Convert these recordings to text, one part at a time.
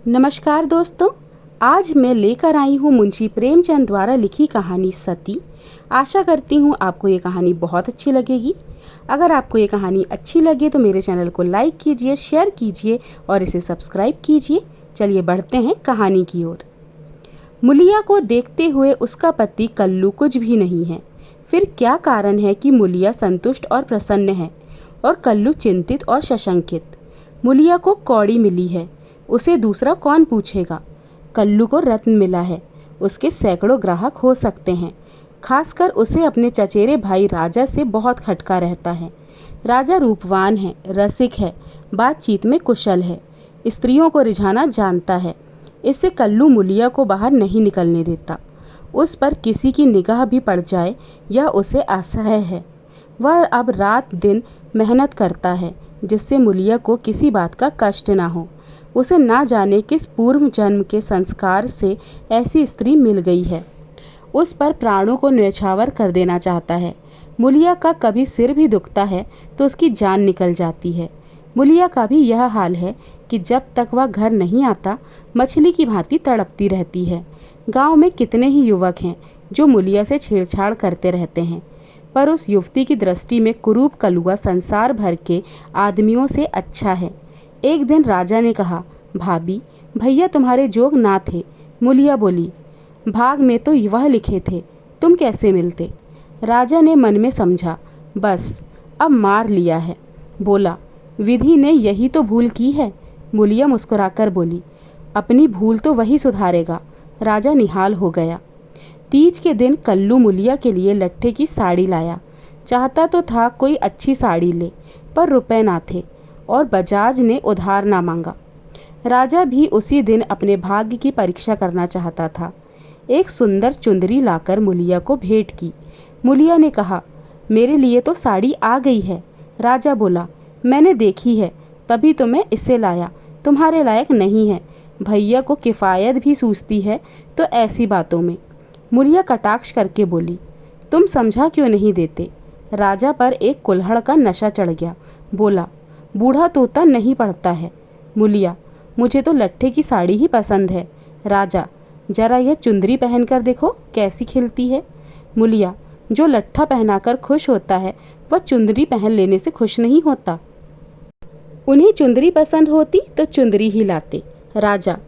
नमस्कार दोस्तों, आज मैं लेकर आई हूँ मुंशी प्रेमचंद द्वारा लिखी कहानी सती। आशा करती हूँ आपको ये कहानी बहुत अच्छी लगेगी। अगर आपको ये कहानी अच्छी लगे तो मेरे चैनल को लाइक कीजिए, शेयर कीजिए और इसे सब्सक्राइब कीजिए। चलिए बढ़ते हैं कहानी की ओर। मुलिया को देखते हुए उसका पति कल्लू कुछ भी नहीं है। फिर क्या कारण है कि मुलिया संतुष्ट और प्रसन्न है और कल्लू चिंतित और सशंकित? मुलिया को कौड़ी मिली है, उसे दूसरा कौन पूछेगा। कल्लू को रत्न मिला है, उसके सैकड़ों ग्राहक हो सकते हैं। खासकर उसे अपने चचेरे भाई राजा से बहुत खटका रहता है। राजा रूपवान है, रसिक है, बातचीत में कुशल है, स्त्रियों को रिझाना जानता है। इससे कल्लू मुलिया को बाहर नहीं निकलने देता। उस पर किसी की निगाह भी पड़ जाए यह उसे असह्य है। वह अब रात दिन मेहनत करता है जिससे मुलिया को किसी बात का कष्ट ना हो। उसे ना जाने किस पूर्व जन्म के संस्कार से ऐसी स्त्री मिल गई है। उस पर प्राणों को न्यौछावर कर देना चाहता है। मुलिया का कभी सिर भी दुखता है तो उसकी जान निकल जाती है। मुलिया का भी यह हाल है कि जब तक वह घर नहीं आता मछली की भांति तड़पती रहती है। गांव में कितने ही युवक हैं जो मुलिया से छेड़छाड़ करते रहते हैं, पर उस युवती की दृष्टि में कुरूप कलुआ संसार भर के आदमियों से अच्छा है। एक दिन राजा ने कहा, भाभी, भैया तुम्हारे जोग ना थे। मुलिया बोली, भाग में तो वह लिखे थे, तुम कैसे मिलते। राजा ने मन में समझा, बस अब मार लिया है। बोला, विधि ने यही तो भूल की है। मुलिया मुस्कुराकर बोली, अपनी भूल तो वही सुधारेगा। राजा निहाल हो गया। तीज के दिन कल्लू मुलिया के लिए लट्ठे की साड़ी लाया। चाहता तो था कोई अच्छी साड़ी ले, पर रुपए ना थे और बजाज ने उधार ना मांगा। राजा भी उसी दिन अपने भाग्य की परीक्षा करना चाहता था। एक सुंदर चुंदरी लाकर मुलिया को भेंट की। मुलिया ने कहा, मेरे लिए तो साड़ी आ गई है। राजा बोला, मैंने देखी है तभी तो मैं इसे लाया, तुम्हारे लायक नहीं है। भैया को किफ़ायत भी सूझती है तो ऐसी बातों में। मुलिया कटाक्ष करके बोली, तुम समझा क्यों नहीं देते। राजा पर एक कुल्हड़ का नशा चढ़ गया। बोला, बूढ़ा तोता नहीं पड़ता है। मुलिया, मुझे तो लट्ठे की साड़ी ही पसंद है। राजा, जरा यह चुंदरी पहनकर देखो कैसी खिलती है। मुलिया, जो लट्ठा पहनाकर खुश होता है वह चुंदरी पहन लेने से खुश नहीं होता। उन्हें चुंदरी पसंद होती तो चुंदरी ही लाते। राजा,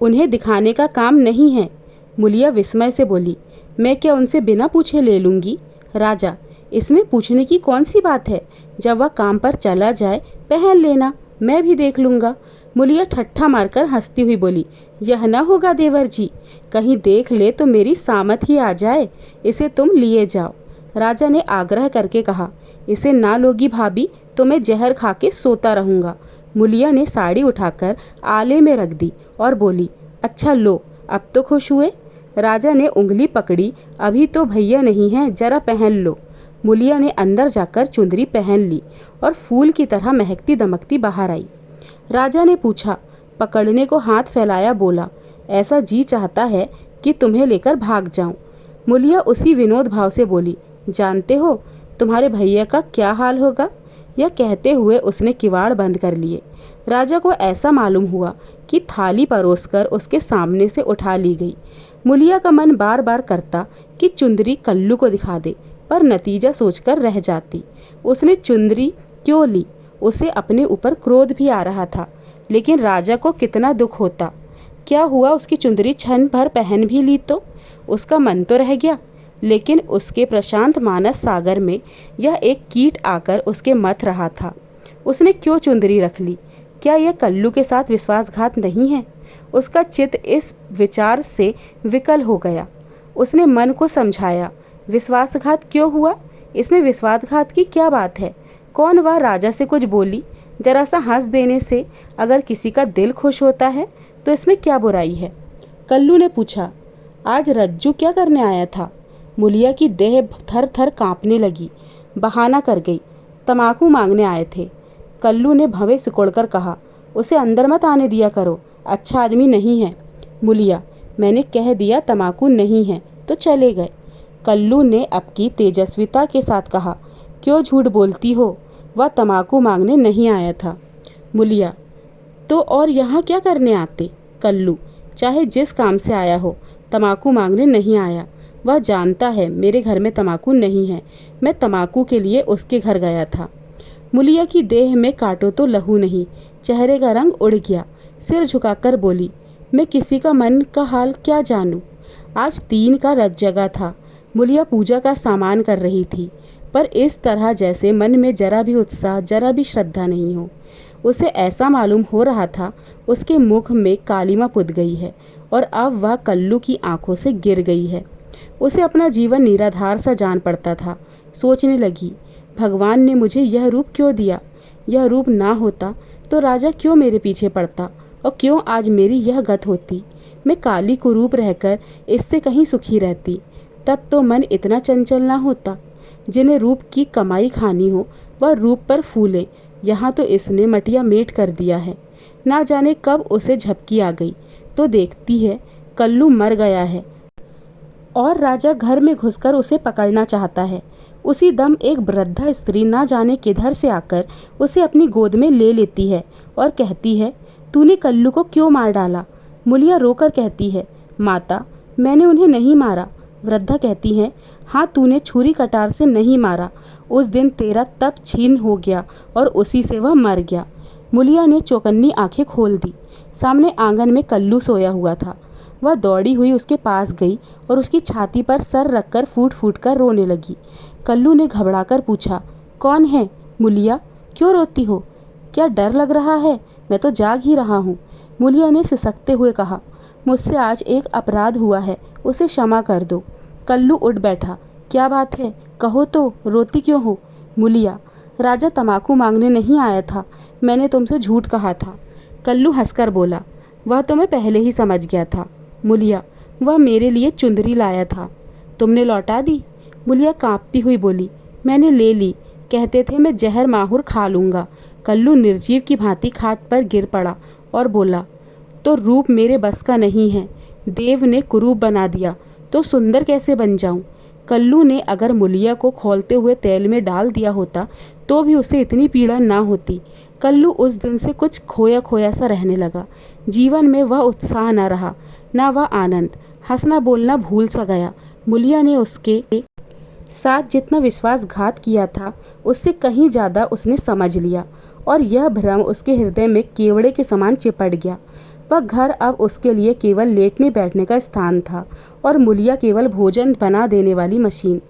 उन्हें दिखाने का काम नहीं है। मुलिया विस्मय से बोली, मैं क्या उनसे बिना पूछे ले लूँगी। राजा, इसमें पूछने की कौन सी बात है, जब वह काम पर चला जाए पहन लेना, मैं भी देख लूँगा। मुलिया ठट्ठा मारकर हंसती हुई बोली, यह न होगा देवर जी, कहीं देख ले तो मेरी सामत ही आ जाए। इसे तुम लिए जाओ। राजा ने आग्रह करके कहा, इसे ना लोगी भाभी तो मैं जहर खा के सोता रहूँगा। मुलिया ने साड़ी उठाकर आले में रख दी और बोली, अच्छा लो, अब तो खुश हुए। राजा ने उंगली पकड़ी, अभी तो भैया नहीं है, जरा पहन लो। मुलिया ने अंदर जाकर चुंदरी पहन ली और फूल की तरह महकती दमकती बाहर आई। राजा ने पूछा, पकड़ने को हाथ फैलाया, बोला, ऐसा जी चाहता है कि तुम्हें लेकर भाग जाऊं। मुलिया उसी विनोद भाव से बोली, जानते हो तुम्हारे भैया का क्या हाल होगा। यह कहते हुए उसने किवाड़ बंद कर लिए। राजा को ऐसा मालूम हुआ कि थाली परोसकर उसके सामने से उठा ली गई। मुलिया का मन बार बार करता कि चुंदरी कल्लू को दिखा दे, पर नतीजा सोचकर रह जाती। उसने चुंदरी क्यों ली, उसे अपने ऊपर क्रोध भी आ रहा था, लेकिन राजा को कितना दुख होता। क्या हुआ, उसकी चुंदरी क्षण भर पहन भी ली तो उसका मन तो रह गया, लेकिन उसके प्रशांत मानस सागर में यह एक कीट आकर उसके मथ रहा था। उसने क्यों चुंदरी रख ली, क्या यह कल्लू के साथ विश्वासघात नहीं है। उसका चित्त इस विचार से विकल हो गया। उसने मन को समझाया, विश्वासघात क्यों हुआ, इसमें विश्वासघात की क्या बात है। कौन वह राजा से कुछ बोली, जरा सा हंस देने से अगर किसी का दिल खुश होता है तो इसमें क्या बुराई है। कल्लू ने पूछा, आज रज्जू क्या करने आया था। मुलिया की देह थर थर कांपने लगी। बहाना कर गई, तमाकू मांगने आए थे। कल्लू ने भवें सिकोड़कर कहा, उसे अंदर मत आने दिया करो, अच्छा आदमी नहीं है। मुलिया, मैंने कह दिया तमाकू नहीं है तो चले गए। कल्लू ने अपनी तेजस्विता के साथ कहा, क्यों झूठ बोलती हो, वह तमाकू मांगने नहीं आया था। मुलिया, तो और यहाँ क्या करने आते। कल्लू चाहे जिस काम से आया हो तम्बाकू मांगने नहीं आया। वह जानता है मेरे घर में तम्बाकू नहीं है। मैं तम्बाकू के लिए उसके घर गया था। मुलिया की देह में काटो तो लहू नहीं, चेहरे का रंग उड़ गया। सिर झुकाकर बोली, मैं किसी का मन का हाल क्या जानूं। आज 3 का रथ जगा था। मुलिया पूजा का सामान कर रही थी, पर इस तरह जैसे मन में जरा भी उत्साह, जरा भी श्रद्धा नहीं हो। उसे ऐसा मालूम हो रहा था उसके मुख में कालिमा पुत गई है और अब वह कल्लू की आंखों से गिर गई है। उसे अपना जीवन निराधार सा जान पड़ता था। सोचने लगी, भगवान ने मुझे यह रूप क्यों दिया। यह रूप ना होता तो राजा क्यों मेरे पीछे पड़ता और क्यों आज मेरी यह गत होती। मैं काली कुरूप रहकर इससे कहीं सुखी रहती। तब तो मन इतना चंचल ना होता। जिन्हें रूप की कमाई खानी हो वह रूप पर फूले। यहाँ तो इसने मटिया मेट कर दिया है। ना जाने कब उसे झपकी आ गई तो देखती है कल्लू मर गया है और राजा घर में घुसकर उसे पकड़ना चाहता है। उसी दम एक वृद्धा स्त्री ना जाने किधर से आकर उसे अपनी गोद में ले लेती है और कहती है, तूने कल्लू को क्यों मार डाला। मुलिया रोकर कहती है, माता मैंने उन्हें नहीं मारा। वृद्धा कहती है, हाँ तूने छुरी कटार से नहीं मारा। उस दिन तेरा तप छीन हो गया और उसी से वह मर गया। मुलिया ने चौकन्नी आंखें खोल दी। सामने आंगन में कल्लू सोया हुआ था। वह दौड़ी हुई उसके पास गई और उसकी छाती पर सर रखकर फूट फूट कर रोने लगी। कल्लू ने घबराकर पूछा, कौन है मुलिया, क्यों रोती हो। क्या डर लग रहा है। मैं तो जाग ही रहा हूँ। मुलिया ने सिसकते हुए कहा, मुझसे आज एक अपराध हुआ है, उसे क्षमा कर दो। कल्लू उठ बैठा, क्या बात है, कहो तो, रोती क्यों हो। मुलिया, राजा तम्बाकू मांगने नहीं आया था, मैंने तुमसे झूठ कहा था। कल्लू हंसकर बोला, वह तो मैं पहले ही समझ गया था। मुलिया, वह मेरे लिए चुंदरी लाया था, तुमने लौटा दी। मुलिया कांपती हुई बोली, मैंने ले ली, कहते थे मैं जहर माहुर खा लूँगा। कल्लू निर्जीव की भांति खाट पर गिर पड़ा और बोला, तो रूप मेरे बस का नहीं है। देव ने कुरूप बना दिया तो सुंदर कैसे बन जाऊं। कल्लू ने अगर मुलिया को खौलते हुए तेल में डाल दिया होता तो भी उसे इतनी पीड़ा ना होती। कल्लू उस दिन से कुछ खोया खोया सा रहने लगा। जीवन में वह उत्साह न रहा, न वह आनंद। हंसना बोलना भूल सा गया। मुलिया ने उसके साथ जितना विश्वासघात किया था उससे कहीं ज़्यादा उसने समझ लिया और यह भ्रम उसके हृदय में केवड़े के समान चिपट गया। वह घर अब उसके लिए केवल लेटने बैठने का स्थान था और मुलिया केवल भोजन बना देने वाली मशीन।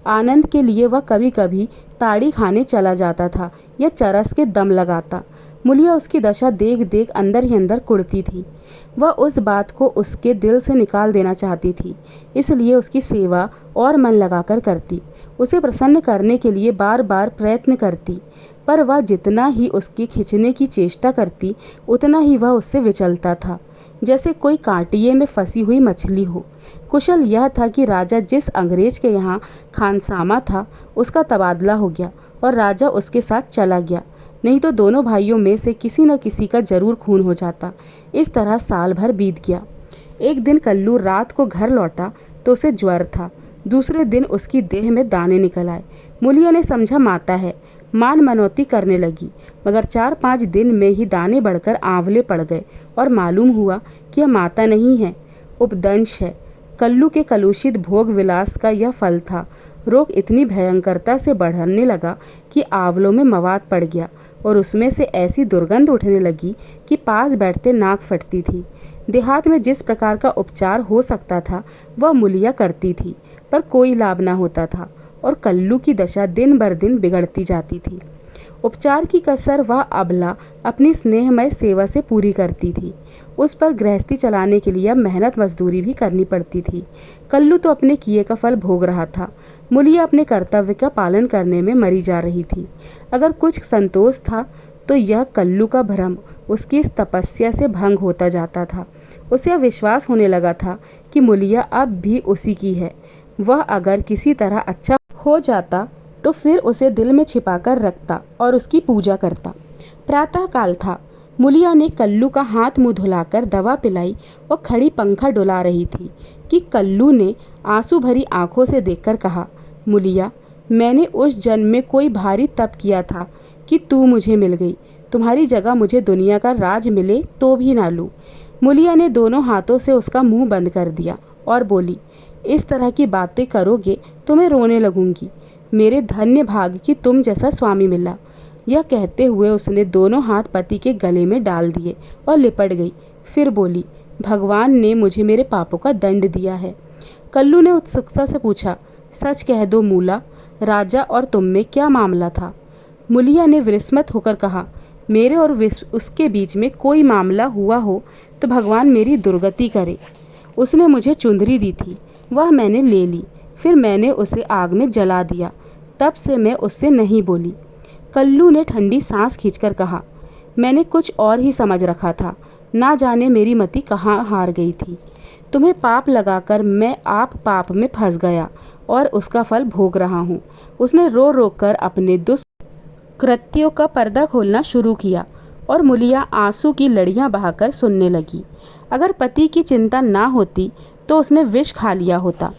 आनंद के लिए वह कभी कभी ताड़ी खाने चला जाता था या चरस के दम लगाता। मुलिया उसकी दशा देख देख अंदर ही अंदर कुढ़ती थी। वह उस बात को उसके दिल से निकाल देना चाहती थी, इसलिए उसकी सेवा और मन लगाकर करती। उसे प्रसन्न करने के लिए बार बार प्रयत्न करती, पर वह जितना ही उसकी खींचने की चेष्टा करती उतना ही वह उससे विचलता था, जैसे कोई कांटिए में फंसी हुई मछली हो। कुशल यह था कि राजा जिस अंग्रेज के यहाँ खानसामा था उसका तबादला हो गया और राजा उसके साथ चला गया, नहीं तो दोनों भाइयों में से किसी न किसी का जरूर खून हो जाता। इस तरह साल भर बीत गया। एक दिन कल्लू रात को घर लौटा तो उसे ज्वर था। दूसरे दिन उसकी देह में दाने निकल आए। मुलिया ने समझा माता है, मान मनौती करने लगी, मगर 4-5 दिन में ही दाने बढ़कर आंवले पड़ गए और मालूम हुआ कि यह माता नहीं है, उपदंश है। कल्लू के कलुषित भोग विलास का यह फल था। रोग इतनी भयंकरता से बढ़ने लगा कि आंवलों में मवाद पड़ गया और उसमें से ऐसी दुर्गंध उठने लगी कि पास बैठते नाक फटती थी। देहात में जिस प्रकार का उपचार हो सकता था वह मुलिया करती थी, पर कोई लाभ न होता था और कल्लू की दशा दिन बर दिन बिगड़ती जाती थी। उपचार की कसर वह अबला अपनी स्नेहमय सेवा से पूरी करती थी। उस पर गृहस्थी चलाने के लिए अब मेहनत मजदूरी भी करनी पड़ती थी। कल्लू तो अपने किए का फल भोग रहा था। मुलिया अपने कर्तव्य का पालन करने में मरी जा रही थी। अगर कुछ संतोष था तो यह कल्लू का भ्रम उसकी इस तपस्या से भंग होता जाता था। उसे अब विश्वास होने लगा था कि मुलिया अब भी उसी की है। वह अगर किसी तरह अच्छा हो जाता तो फिर उसे दिल में छिपाकर रखता और उसकी पूजा करता। प्रातः काल था। मुलिया ने कल्लू का हाथ मुंह धुलाकर दवा पिलाई और खड़ी पंखा डुला रही थी कि कल्लू ने आंसू भरी आंखों से देखकर कहा, मुलिया, मैंने उस जन्म में कोई भारी तप किया था कि तू मुझे मिल गई। तुम्हारी जगह मुझे दुनिया का राज मिले तो भी ना लूँ। मुलिया ने दोनों हाथों से उसका मुंह बंद कर दिया और बोली, इस तरह की बातें करोगे तो मैं रोने लगूंगी। मेरे धन्य भाग कि तुम जैसा स्वामी मिला। यह कहते हुए उसने दोनों हाथ पति के गले में डाल दिए और लिपट गई। फिर बोली, भगवान ने मुझे मेरे पापों का दंड दिया है। कल्लू ने उत्सुकता से पूछा, सच कह दो मूला, राजा और तुम में क्या मामला था? मुलिया ने विस्मित होकर कहा, मेरे और उसके बीच में कोई मामला हुआ हो तो भगवान मेरी दुर्गति करे। उसने मुझे चुंदरी दी थी, वह मैंने ले ली, फिर मैंने उसे आग में जला दिया। तब से मैं उससे नहीं बोली। कल्लू ने ठंडी सांस खींचकर कहा, मैंने कुछ और ही समझ रखा था। ना जाने मेरी मति कहाँ हार गई थी। तुम्हें पाप लगाकर मैं आप पाप में फंस गया और उसका फल भोग रहा हूँ। उसने रो रो कर अपने दुष्कृत्यों का पर्दा खोलना शुरू किया और मुलिया आंसू की लड़ियाँ बहाकर सुनने लगी। अगर पति की चिंता ना होती तो उसने विष खा लिया होता।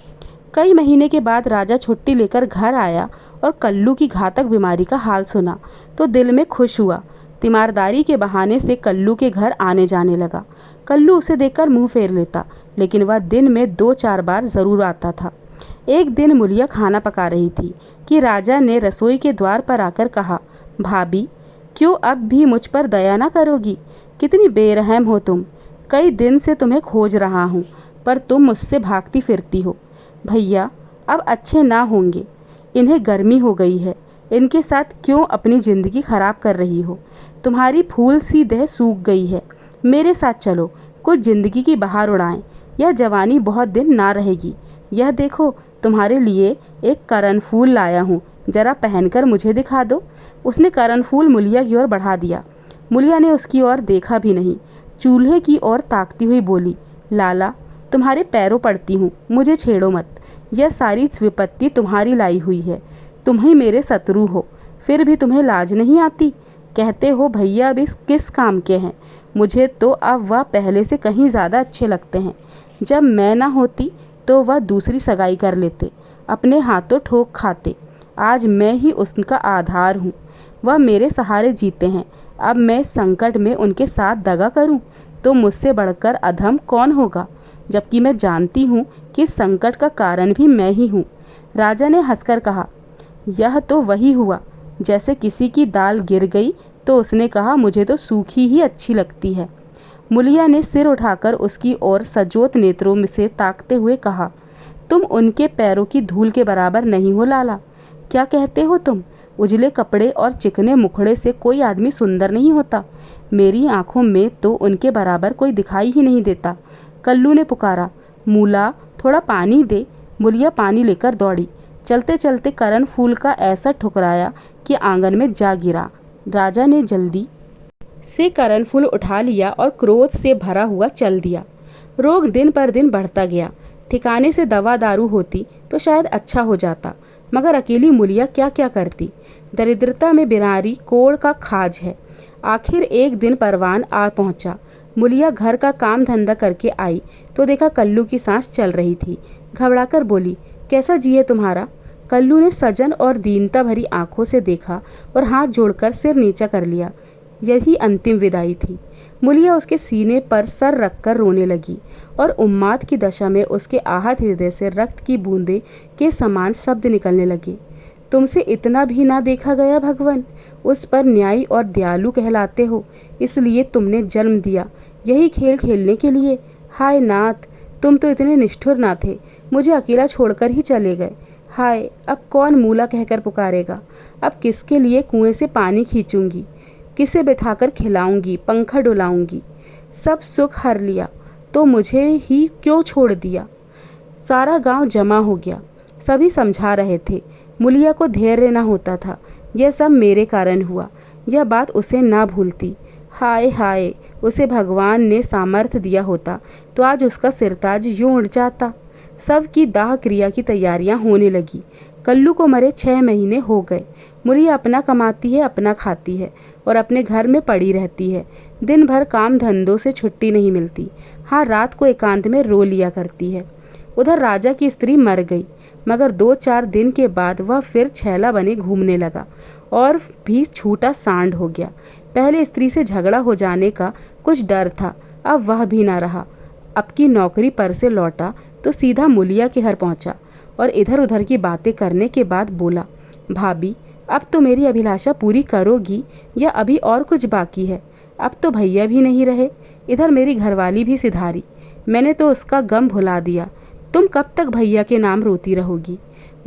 कई महीने के बाद राजा छुट्टी लेकर घर आया और कल्लू की घातक बीमारी का हाल सुना तो दिल में खुश हुआ। तीमारदारी के बहाने से कल्लू के घर आने जाने लगा। कल्लू उसे देखकर मुंह फेर लेता, लेकिन वह दिन में 2-4 बार ज़रूर आता था। एक दिन मुलिया खाना पका रही थी कि राजा ने रसोई के द्वार पर आकर कहा, भाभी, क्यों अब भी मुझ पर दया ना करोगी? कितनी बेरहम हो तुम। कई दिन से तुम्हें खोज रहा हूँ, पर तुम मुझसे भागती फिरती हो। भैया अब अच्छे ना होंगे, इन्हें गर्मी हो गई है। इनके साथ क्यों अपनी ज़िंदगी खराब कर रही हो? तुम्हारी फूल सी देह सूख गई है। मेरे साथ चलो, कुछ ज़िंदगी की बहार उड़ाएं। यह जवानी बहुत दिन ना रहेगी। यह देखो, तुम्हारे लिए एक करण फूल लाया हूँ, ज़रा पहनकर मुझे दिखा दो। उसने करण फूल मुलिया की ओर बढ़ा दिया। मुलिया ने उसकी ओर देखा भी नहीं, चूल्हे की ओर ताकती हुई बोली, लाला, तुम्हारे पैरों पड़ती हूँ, मुझे छेड़ो मत। यह सारी विपत्ति तुम्हारी लाई हुई है। तुम ही मेरे शत्रु हो, फिर भी तुम्हें लाज नहीं आती? कहते हो भैया अब इस किस काम के हैं। मुझे तो अब वह पहले से कहीं ज़्यादा अच्छे लगते हैं। जब मैं ना होती तो वह दूसरी सगाई कर लेते, अपने हाथों ठोक खाते। आज मैं ही उसका आधार हूँ, वह मेरे सहारे जीते हैं। अब मैं संकट में उनके साथ दगा करूँ तो मुझसे बढ़कर अधम कौन होगा, जबकि मैं जानती हूँ कि संकट का कारण भी मैं ही हूँ। राजा ने हंसकर कहा, यह तो वही हुआ जैसे किसी की दाल गिर गई तो उसने कहा, मुझे तो सूखी ही अच्छी लगती है। मुलिया ने सिर उठाकर उसकी ओर सजोत नेत्रों में से ताकते हुए कहा, तुम उनके पैरों की धूल के बराबर नहीं हो लाला। क्या कहते हो तुम? उजले कपड़े और चिकने मुखड़े से कोई आदमी सुंदर नहीं होता। मेरी आंखों में तो उनके बराबर कोई दिखाई ही नहीं देता। कल्लू ने पुकारा, मूला, थोड़ा पानी दे। मुलिया पानी लेकर दौड़ी। चलते चलते करण फूल का ऐसा ठुकराया कि आंगन में जा गिरा। राजा ने जल्दी से करण फूल उठा लिया और क्रोध से भरा हुआ चल दिया। रोग दिन पर दिन बढ़ता गया। ठिकाने से दवा दारू होती तो शायद अच्छा हो जाता, मगर अकेली मुलिया क्या क्या करती। दरिद्रता में बिरारी कोड़ का खाज है। आखिर एक दिन परवान आ पहुंचा। मुलिया घर का काम धंधा करके आई तो देखा कल्लू की सांस चल रही थी। घबराकर बोली, कैसा जी है तुम्हारा? कल्लू ने सजन और दीनता भरी आंखों से देखा और हाथ जोड़कर सिर नीचा कर लिया। यही अंतिम विदाई थी। मुलिया उसके सीने पर सर रखकर रोने लगी और उन्माद की दशा में उसके आहत हृदय से रक्त की बूंदें के समान शब्द निकलने लगे। तुमसे इतना भी ना देखा गया भगवान, उस पर न्यायी और दयालु कहलाते हो, इसलिए तुमने जन्म दिया यही खेल खेलने के लिए। हाय नाथ, तुम तो इतने निष्ठुर ना थे, मुझे अकेला छोड़कर ही चले गए। हाय, अब कौन मूला कहकर पुकारेगा? अब किसके लिए कुएं से पानी खींचूंगी? किसे बिठाकर खिलाऊंगी, पंखा डुलाऊंगी? सब सुख हर लिया तो मुझे ही क्यों छोड़ दिया? सारा गांव जमा हो गया, सभी समझा रहे थे। मुलिया को धैर्य न होता था। यह सब मेरे कारण हुआ, यह बात उसे ना भूलती। हाय हाय, उसे भगवान ने सामर्थ्य दिया होता तो आज उसका सिरताज यूं उड़ जाता। सब की दाह क्रिया की तैयारियां होने लगी। कल्लू को मरे 6 महीने हो गए। मुलिया अपना कमाती है, अपना खाती है और अपने घर में पड़ी रहती है। दिन भर काम धंधों से छुट्टी नहीं मिलती। हाँ, रात को एकांत में रो लिया करती है। उधर राजा की स्त्री मर गई, मगर 2-4 दिन के बाद वह फिर छैला बने घूमने लगा और भी छूटा सांड हो गया। पहले स्त्री से झगड़ा हो जाने का कुछ डर था, अब वह भी ना रहा। अब की नौकरी पर से लौटा तो सीधा मुलिया के घर पहुंचा और इधर उधर की बातें करने के बाद बोला, भाभी अब तो मेरी अभिलाषा पूरी करोगी या अभी और कुछ बाकी है? अब तो भैया भी नहीं रहे, इधर मेरी घरवाली भी सिधारी, मैंने तो उसका गम भुला दिया। तुम कब तक भैया के नाम रोती रहोगी?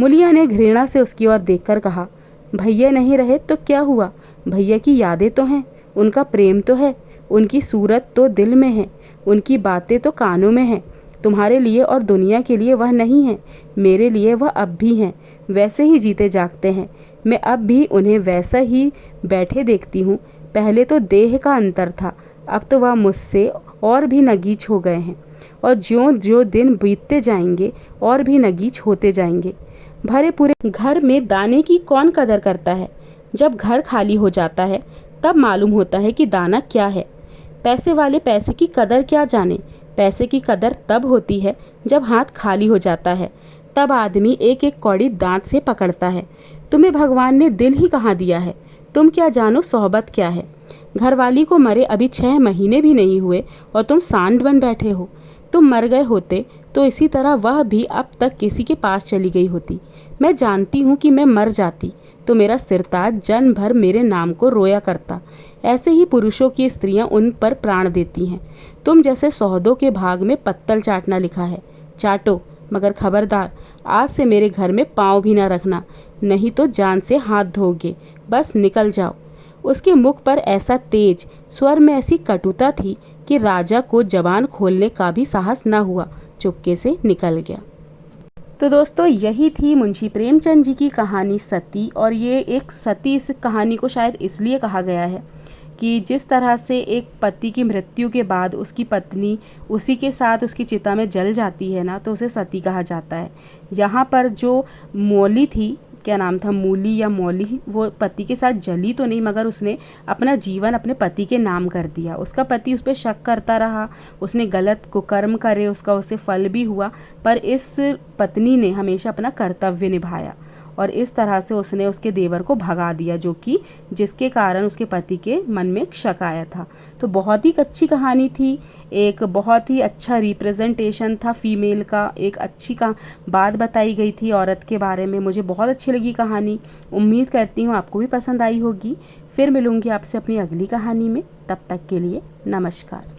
मुलिया ने घृणा से उसकी ओर देखकर कहा, भैया नहीं रहे तो क्या हुआ? भैया की यादें तो हैं, उनका प्रेम तो है, उनकी सूरत तो दिल में है, उनकी बातें तो कानों में हैं। तुम्हारे लिए और दुनिया के लिए वह नहीं है, मेरे लिए वह अब भी हैं, वैसे ही जीते जागते हैं। मैं अब भी उन्हें वैसा ही बैठे देखती हूँ। पहले तो देह का अंतर था, अब तो वह मुझसे और भी नगीच हो गए हैं और ज्यों ज्यों दिन बीतते जाएंगे और भी नगीच होते जाएंगे। भरे पूरे घर में दाने की कौन कदर करता है? जब घर खाली हो जाता है तब मालूम होता है कि दाना क्या है। पैसे वाले पैसे की कदर क्या जाने? पैसे की कदर तब होती है जब हाथ खाली हो जाता है, तब आदमी एक एक कौड़ी दांत से पकड़ता है। तुम्हें भगवान ने दिल ही कहाँ दिया है? तुम क्या जानो सोहबत क्या है? घरवाली को मरे अभी 6 महीने भी नहीं हुए और तुम सांड बन बैठे हो। तुम मर गए होते तो इसी तरह वह भी अब तक किसी के पास चली गई होती। मैं जानती हूँ कि मैं मर जाती तो मेरा सिरताज जन्म भर मेरे नाम को रोया करता। ऐसे ही पुरुषों की स्त्रियां उन पर प्राण देती हैं। तुम जैसे सौदों के भाग में पत्तल चाटना लिखा है, चाटो, मगर खबरदार आज से मेरे घर में पाँव भी ना रखना, नहीं तो जान से हाथ धोगे। बस निकल जाओ। उसके मुख पर ऐसा तेज, स्वर में ऐसी कटुता थी कि राजा को जबान खोलने का भी साहस न हुआ, चुपके से निकल गया। तो दोस्तों यही थी मुंशी प्रेमचंद जी की कहानी सती। और ये एक सती, इस कहानी को शायद इसलिए कहा गया है कि जिस तरह से एक पति की मृत्यु के बाद उसकी पत्नी उसी के साथ उसकी चिता में जल जाती है ना, तो उसे सती कहा जाता है। यहाँ पर जो मौली थी, क्या नाम था, मूली या मौली, वो पति के साथ जली तो नहीं मगर उसने अपना जीवन अपने पति के नाम कर दिया। उसका पति उस पर शक करता रहा, उसने गलत कुकर्म करे, उसका उससे फल भी हुआ, पर इस पत्नी ने हमेशा अपना कर्तव्य निभाया और इस तरह से उसने उसके देवर को भगा दिया, जो कि जिसके कारण उसके पति के मन में शक आया था। तो बहुत ही अच्छी कहानी थी, एक बहुत ही अच्छा रिप्रेजेंटेशन था फीमेल का, एक अच्छी का बात बताई गई थी औरत के बारे में। मुझे बहुत अच्छी लगी कहानी, उम्मीद करती हूँ आपको भी पसंद आई होगी। फिर मिलूँगी आपसे अपनी अगली कहानी में, तब तक के लिए नमस्कार।